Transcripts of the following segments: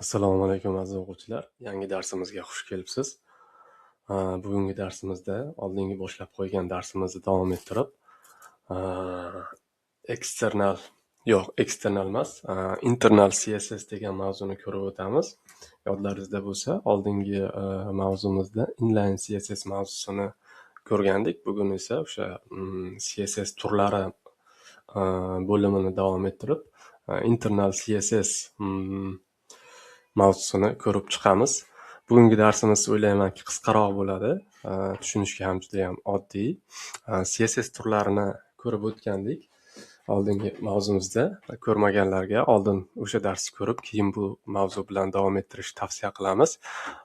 Assalomu alaykum aziz o'quvchilar. Yangi darsimizga xush kelibsiz. Bugungi darsimizda oldingi boshlab qo'ygan darsimizni davom ettirib, eksternal emas, internal CSS degan mavzuni ko'rib o'tamiz. Yodlaringizda bo'lsa, oldingi mavzumizda inline CSS mavzusini ko'rgandik. Bugun esa o'sha CSS turlari bo'limini davom ettirib, internal CSS mavzusini ko'rib chiqamiz. Bugungi darsimiz o'ylaymanki qisqaroq bo'ladi. Tushunishga ham juda ham oddiy. CSS turlarini ko'rib o'tgandik oldingi mavzumizda. Ko'rmaganlarga oldin o'sha darsni ko'rib, keyin bu mavzu bilan davom ettirishni tavsiya qilamiz.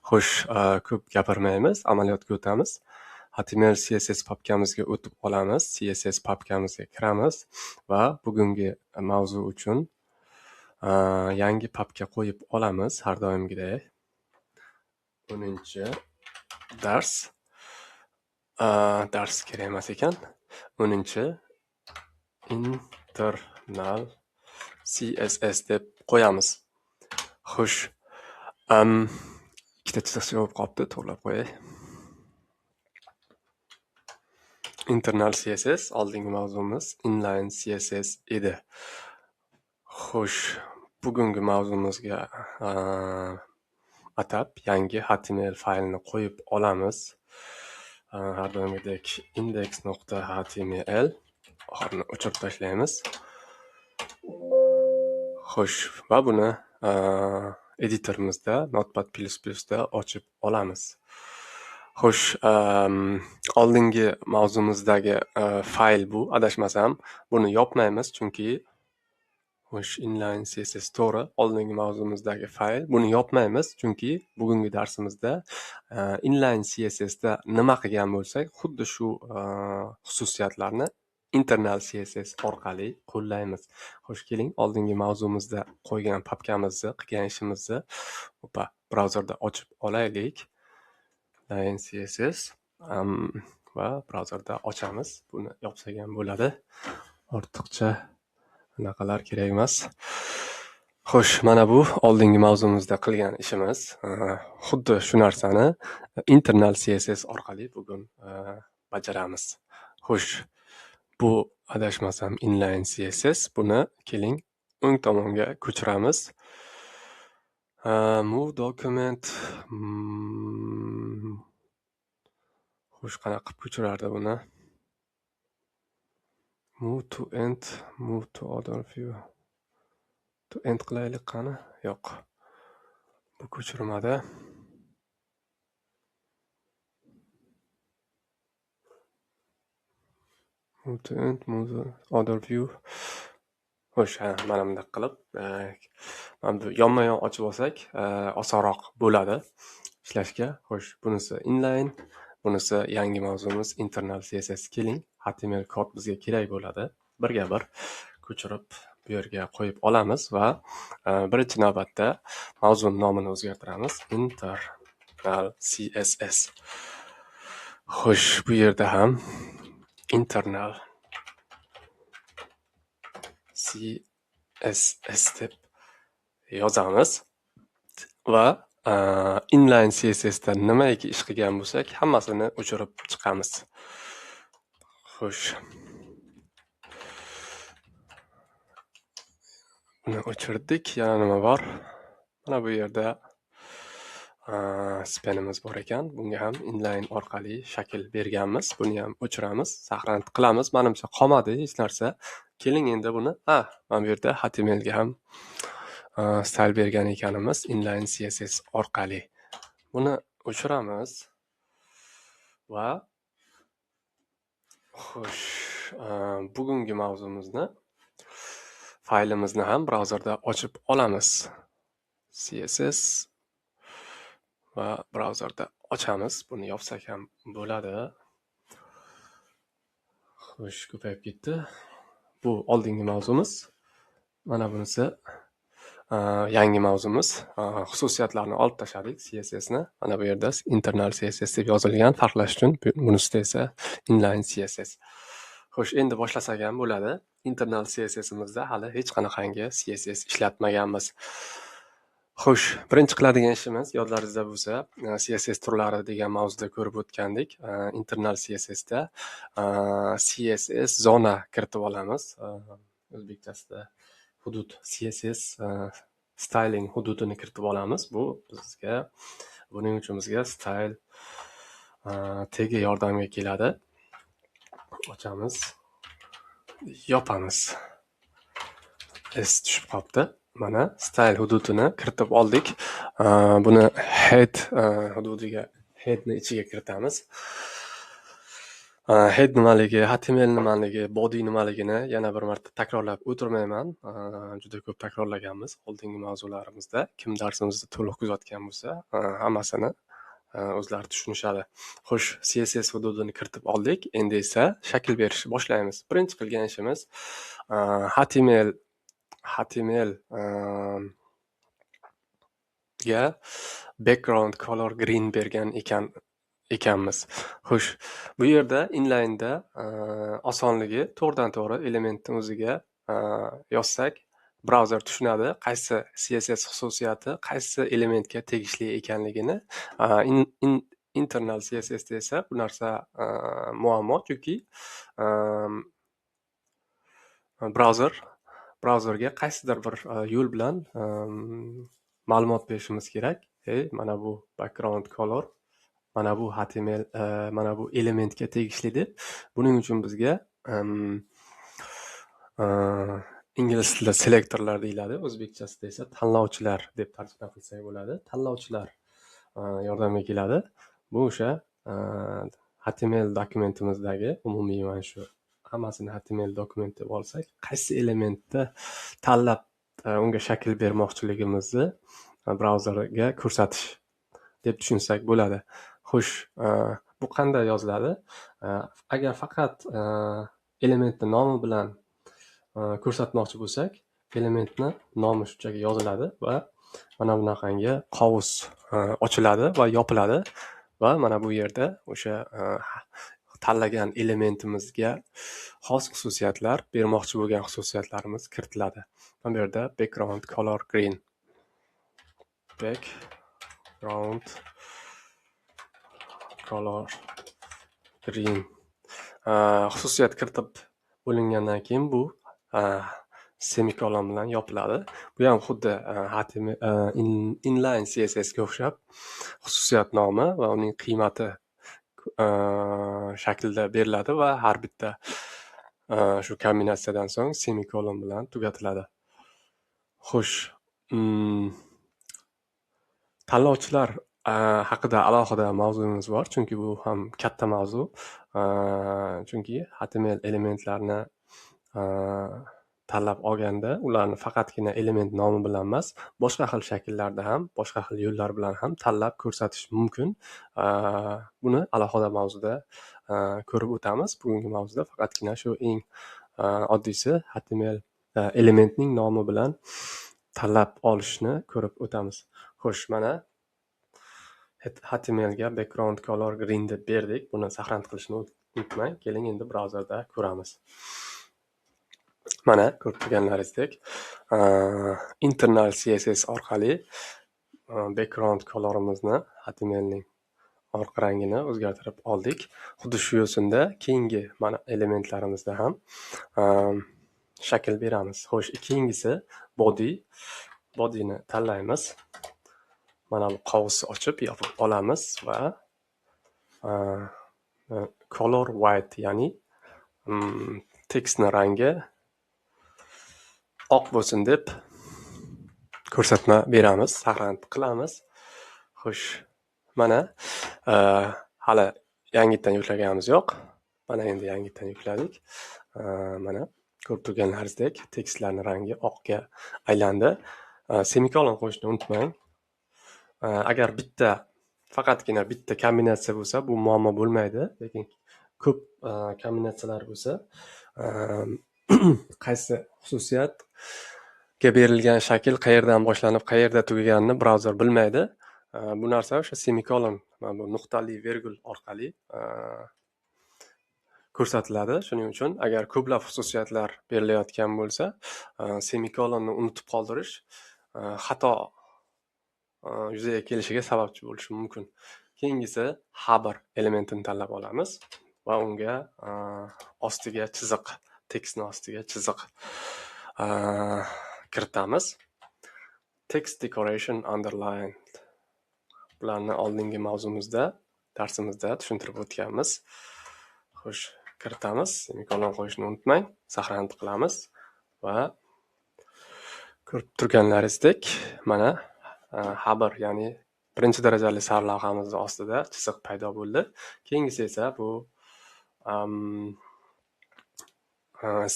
Xo'sh, ko'p gapirmaymiz, amaliyotga o'tamiz. HTML CSS papkamizga o'tib olamiz. CSS papkamizga kiramiz va bugungi mavzu uchun yangi papka qo'yib olamiz har doimgidek. 10-dars. Dars kerak emas ekan. 10-internal CSS deb qo'yamiz. Xo'sh, ikkita chiziqcha bo'lib qolibdi, to'g'rilab qo'yay. Internal CSS, oldingi mavzumiz inline CSS edi. Xo'sh, bugungi mavzumizga atab yangi HTML faylini qo'yib olamiz. Har doimgidek index.html oxirini o'chirib tashlaymiz. Xo'sh, va buni editorimizda Notepad++ da ochib olamiz. Xo'sh, oldingi mavzumizdagi fayl bu, adashmasam, buni yopmaymiz, chunki inline CSS to'g'ri, oldingi mavzumizdagi fayl. Buni yopmaymiz, chunki bugungi darsimizda inline CSS da nima qilgan bo'lsak, xuddi shu xususiyatlarni internal CSS orqali qo'llaymiz. Xo'sh, keling, oldingi mavzumizda qo'ygan papkamizni, qilgan ishimizni brauzerda ochib olaylik. Inline CSS va brauzerda ochamiz. Buni yopsak ham bo'ladi. Ortiqcha bunaqalar kerak emas. Xo'sh, mana bu oldingi mavzumizda qilgan ishimiz. Xuddi shu narsani internal CSS orqali bugun bajaramiz. Xo'sh, bu adashmasam inline CSS. Buni keling o'ng tomonga ko'chiramiz. Move document. Xo'sh, qanaqa qilib ko'chirardi buni? Move to end, move to other view. To end qilaylik qani? Yo'q. Bu ko'chirmada. Move to end, move to other view. Xo'sh, mana bunday qilib, mana bu yonma-yon ochib olsak, osonroq bo'ladi ishlashga. Xo'sh, bunisi inline, bunisi yangi mavzumiz internal CSS. Keling, HTML kod bizga kerak bo'ladi. Birga-bir ko'chirib bu yerga qo'yib olamiz va birinchi navbatda mavzuning nomini o'zgartiramiz. Internal CSS. Xo'sh, bu yerda ham internal CSS deb yozamiz va inline CSS da nimaiki ish qilgan bo'lsak, hammasini o'chirib chiqamiz. Xo'sh. Buni o'chirdik. Yana nima bor? Mana bu yerda spenimiz bor ekan. Bunga ham inline orqali shakl berganmiz. Buni ham o'chiramiz, saqlanib qilamiz. Menimcha qolmadi hech narsa. Keling endi buni, mana bu yerda HTML ga ham style bergan ekanimiz inline CSS orqali. Buni o'chiramiz va xo'sh, bugungi mavzumizni faylimizni ham brauzerda ochib olamiz. CSS va brauzerda ochamiz. Buni yopsak ham bo'ladi. Xo'sh, ko'payib ketdi. Bu oldingi mavzumiz. Mana bunisi yangi mavzumiz. Xususiyatlarni olib tashladik CSS ni. Mana bu yerda internal CSS deb yozilgan farqlash uchun. Bunisida esa inline CSS. Xo'sh, endi boshlasak ham bo'ladi. Internal CSS imizda hali hech qanaqangi CSS ishlatmaganmiz. Xo'sh, birinchi qiladigan ishimiz, yodlaringizda bo'lsa, CSS turlari degan mavzuda ko'rib o'tgandik. Internal CSSda CSS zona kiritib olamiz. O'zbekchasida hudud CSS styling hududini kiritib olamiz. Buning uchun bizga style tagi yordamga keladi. Ochamiz, yopamiz. Tushib qolibdi. Mana style hududini kiritib oldik. Buni head hududiga, headni ichiga kiritamiz. Head nimaligi, HTML nimaligi, body nimaligini yana bir marta takrorlab o'tirmayman. Juda ko'p takrorlaganmiz oldingi mavzularimizda. Kim darsimizni to'liq kuzatgan bo'lsa, hammasini o'zlari tushunishadi. Xo'sh, CSS hududini kiritib oldik. Endi esa shakl berishni boshlaymiz. Birinchi qilgan ishimiz HTML ga background color green bergan ekanmiz. Xo'sh, bu yerda inline'da osonligi to'g'ridan-to'g'ri elementni o'ziga yozsak, brauzer tushunadi, qaysi CSS xususiyati qaysi elementga tegishli ekanligini. Internal CSSda esa bu narsa muammo, chunki brauzerga qaysidir bir yo'l bilan ma'lumot berishimiz kerak. Mana bu background color, mana bu HTML, mana bu elementga tegishli deb. Buning uchun bizga ingliz tilida selektorlar deyiladi, o'zbekchasida esa tanlovchilar deb tarjima qilsak bo'ladi. Tanlovchilar yordamga keladi. Bu o'sha HTML dokumentimizdagi umumiy mana shu hammasini HTML dokument deb olsak, qaysi elementni tanlab unga shakl bermoqchiligimizni brauzerga ko'rsatish deb tushunsak bo'ladi. Xo'sh, bu qanday yoziladi? Agar faqat elementni nomi bilan ko'rsatmoqchi bo'lsak, elementni nomi shunchaki yoziladi va mana bunaqangi qovus ochiladi va yopiladi va mana bu yerda o'sha tanlagan elementimizga xos xususiyatlar, bermoqchi bo'lgan xususiyatlarimiz kiritiladi. Bu yerda background color green. Background color green. Xususiyat kiritib bo'lingandan keyin bu semikolon bilan yopiladi. Bu ham xuddi inline CSS ga o'xshab xususiyat nomi va uning qiymati shaklda beriladi va har bitta shu kombinatsiyadan so'ng semikolon bilan tugatiladi. Xo'sh, tanlovchilar haqida alohida mavzuimiz bor, chunki bu ham katta mavzu. Chunki HTML elementlarni tanlab olganda ularni faqatgina element nomi bilan emas, boshqa xil shakllarda ham, boshqa xil yo'llar bilan ham tanlab ko'rsatish mumkin. Buni alohida mavzuda ko'rib o'tamiz. Bugungi mavzuda faqatgina shu eng oddiysi HTML elementning nomi bilan tanlab olishni ko'rib o'tamiz. Xo'sh, mana HTML ga background color green deb berdik. Buni saqlanib qilishni unutmang. Keling endi brauzerda ko'ramiz. Mana ko'rib turganlaringizdek, internal CSS orqali background colorimizni, HTMLning orqa rangini o'zgartirib oldik. Xuddi shu yo'sinda keyingi mana elementlarimizda ham shakl beramiz. Xo'sh, keyingisi bodyni tanlaymiz. Mana bu qovusni ochib yopib olamiz va color white, ya'ni tekstning rangi oq bo'lsin deb ko'rsatma beramiz, saqlanib qilamiz. Xo'sh, mana hali yangitdan yuklaganimiz yo'q. Mana endi yangitdan yukladik. Mana ko'rib turganlaringizdek, tekstlarning rangi oqga aylandi. Semikolon qo'yishni unutmang. Agar faqatgina bitta kombinatsiya bo'lsa, bu muammo bo'lmaydi, lekin ko'p kombinatsiyalar bo'lsa, qaysi xususiyatga berilgan shakl qayerdan boshlanib, qayerda tugaganini brauzer bilmaydi. Bu narsa o'sha semikolon, bu nuqtali virgul orqali ko'rsatiladi. Shuning uchun agar ko'plab xususiyatlar berilayotgan bo'lsa, semikolonni unutib qoldirish xato yuzaga kelishiga sababchi bo'lishi mumkin. Keyingisi xabar elementini tanlab olamiz va unga ostiga chiziq, tekstni ostiga chiziq kiritamiz. Text decoration underline. Bularni oldingi mavzumizda, darsimizda tushuntirib o'tganmiz. Xo'sh, kiritamiz. Semikolon qo'yishni unutmang. Saqlanib qilamiz va ko'rib turganlaringizdek, mana xabar, ya'ni birinchi darajali sarlavhamizni ostida chiziq paydo bo'ldi. Keyingisi esa bu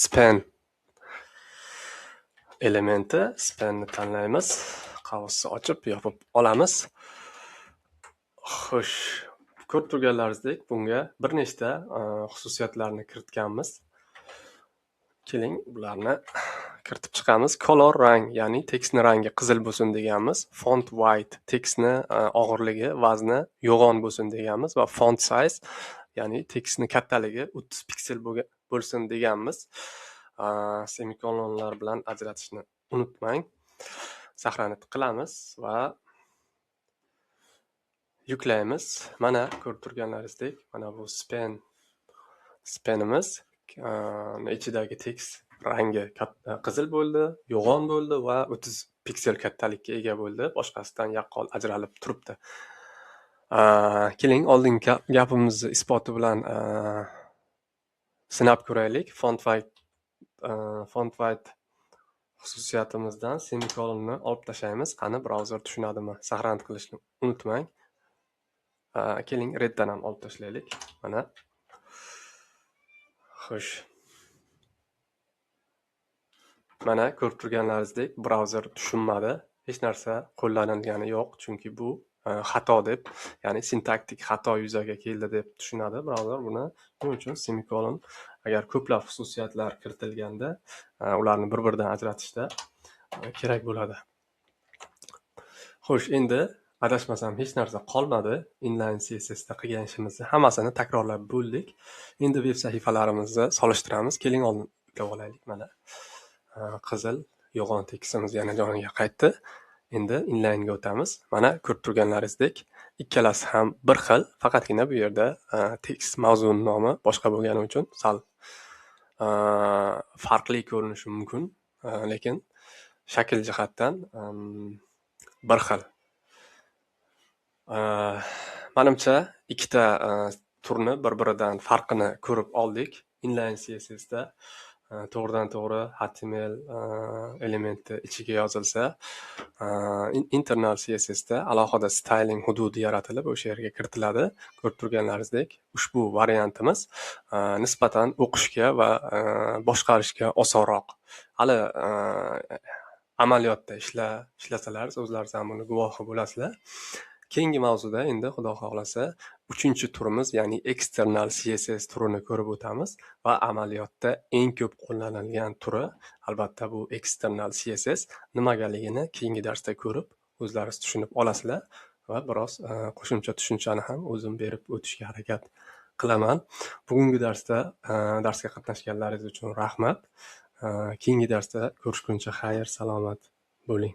span elementi. Spanni tanlaymiz. Qavsni ochib, yopib olamiz. Xo'sh, ko'rib turganlaringizdek, bunga bir nechta xususiyatlarni kiritganmiz. Keling, bularni kiritib chiqamiz. Color rang, ya'ni tekstni rangi qizil bo'lsin deganmiz. Font white, tekstni og'irligi, vazni yo'g'on bo'lsin deganmiz va font size, ya'ni tekstni kattaligi 30 piksel bo'lsin deganmiz. Semikolonlar bilan ajratishni unutmang. Saqlanib qilamiz va yuklaymiz. Mana ko'rib turganlaringizdek, mana bu spanimiz, ichidagi tekst rangi qizil bo'ldi, yo'g'on bo'ldi va 30 piksel kattalikka ega bo'ldi. Boshqasidan yaqqol ajralib turibdi. Keling, oldingi gapimizni isboti bilan sinab ko'raylik. Font white xususiyatimizdan semikolonni olib tashlaymiz. Qani, brauzer tushunadimi? Saqlanib qilishni unutmang. Keling, reddan ham olib tashlaylik. Mana. Xo'sh. Mana ko'rib turganlaringizdek, brauzer tushunmadi. Hech narsa qo'llanilgani yo'q, chunki bu xato deb, ya'ni sintaktik xato yuzaga keldi deb tushunadi brauzer buni. Shuning uchun semikolon agar ko'plab xususiyatlar kiritilganda, ularni bir-biridan ajratishda kerak bo'ladi. Xo'sh, endi adashmasam hech narsa qolmadi. Inline CSS da qilgan ishimizni hammasini takrorlab bo'ldik. Endi veb sahifalarimizni solishtiramiz. Keling, oldin yuklab olaylik. Mana qizil yo'g'on tekstimiz yana joniga qaytdi. Endi inline ga o'tamiz. Mana ko'rib turganlaringizdek, ikkalasi ham bir xil, faqatgina bu yerda tekst mavzuning nomi boshqa bo'lgani uchun sal farqli ko'rinishi mumkin, lekin shakl jihatdan bir xil. Menimcha ikkita turni bir-biridan farqini ko'rib oldik. Inline CSS da to'g'ridan to'g'ri HTML elementi ichiga yozilsa, internal CSS da alohida styling hududi yaratilib, o'sha yerga kiritiladi. Ko'rib turganlaringizdek, ushbu variantimiz nisbatan o'qishga va boshqarishga osonroq. Hali amaliyotda ishlasalar, o'zlaringiz ham buni guvohi bo'lasizlar. Keyingi mavzuda endi xudo xohlasa 3-turimiz, ya'ni external CSS turini ko'rib o'tamiz va amaliyotda eng ko'p qo'llanilgan turi, albatta bu external CSS nimagaligini keyingi darsda ko'rib, o'zlaringiz tushunib olasizlar va biroz qo'shimcha tushunchani ham o'zim berib o'tishga harakat qilaman. Bugungi darsga qatnashganlaringiz uchun rahmat. Keyingi darsda ko'rishguncha xayr, salomat bo'ling.